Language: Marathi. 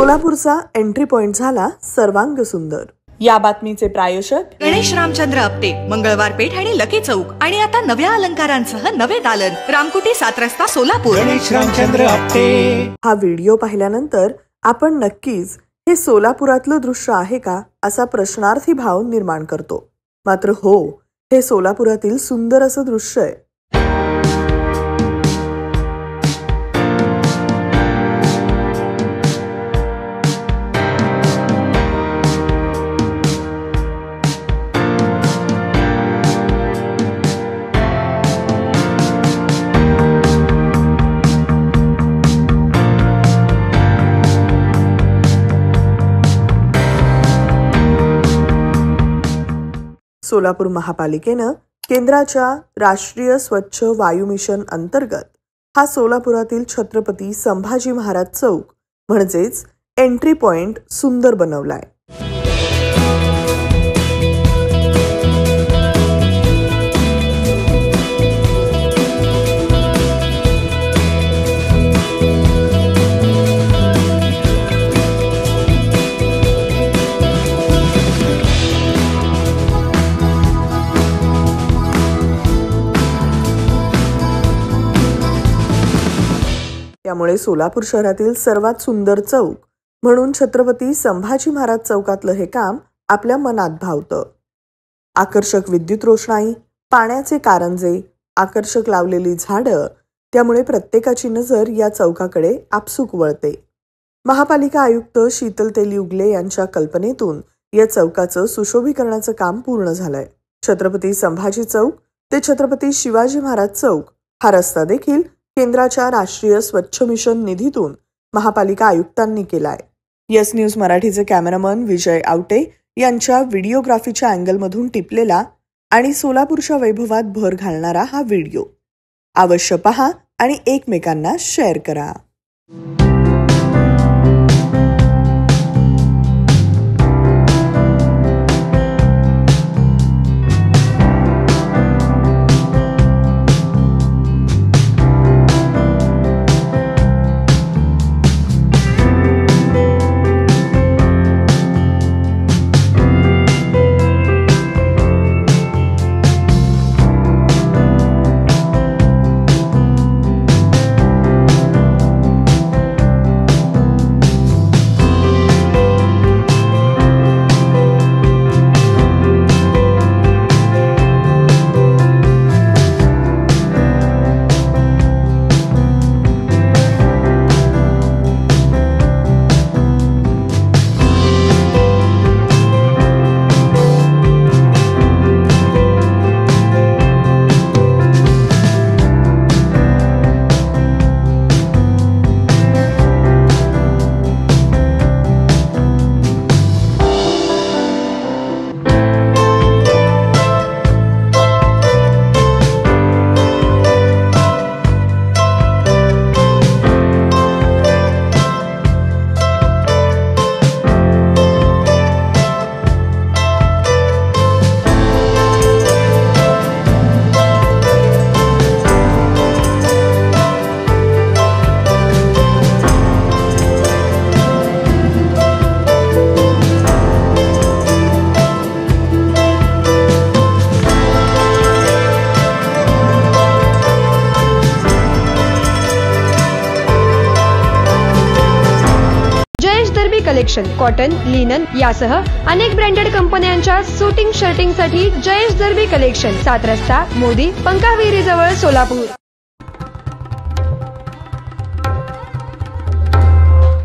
सोलापूरचा एंट्री पॉइंट झाला सर्वांग सुंदर। या बातमीचे प्रायोजक गणेश रामचंद्र आपटे, मंगळवार पेठ आणि लकी चौक आणि आता नव्या अलंकारांसह नवे दालन, रामकुटी 7 रस्ता सोलापूर। गणेश रामचंद्र आपटे। हा व्हिडिओ पाहिल्यानंतर आपण नक्कीच हे सोलापुरातलं दृश्य आहे का असा प्रश्नार्थी भाव निर्माण करतो। मात्र हो, हे सोलापुरातील सुंदर असं दृश्य आहे। सोलापूर महापालिकेनं केंद्राच्या राष्ट्रीय स्वच्छ वायू मिशन अंतर्गत हा सोलापुरातील छत्रपती संभाजी महाराज चौक म्हणजेच एंट्री पॉइंट सुंदर बनवलाय। त्यामुळे सोलापूर शहरातील सर्वात सुंदर चौक म्हणून छत्रपती संभाजी महाराज चौकातलं हे काम आपल्या मनात भावतं। आकर्षक विद्युत रोषणाई, पाण्याचे कारंजे, आकर्षक लावलेली झाडं, त्यामुळे प्रत्येकाची नजर या चौकाकडे आपसूक वळते। महापालिका आयुक्त शीतल तेली उगले यांच्या कल्पनेतून या चौकाचं सुशोभीकरणाचं काम पूर्ण झालंय। छत्रपती संभाजी चौक ते छत्रपती शिवाजी महाराज चौक हा रस्ता देखील केंद्राच्या राष्ट्रीय स्वच्छ मिशन निधीतून महापालिका आयुक्तांनी केलाय। यस न्यूज मराठीचे कॅमेरामन विजय आवटे यांच्या व्हिडिओग्राफीच्या अँगलमधून टिपलेला आणि सोलापूरच्या वैभवात भर घालणारा हा व्हिडिओ अवश्य पहा आणि एकमेकांना शेअर करा। कलेक्शन, कॉटन, लिनन यासह अनेक ब्रँडेड कंपन्यांच्या सूटिंग शर्टिंग साठी जयेश दर्बी कलेक्शन, 7 रस्ता मोदी पंकाविरी जवळ सोलापूर।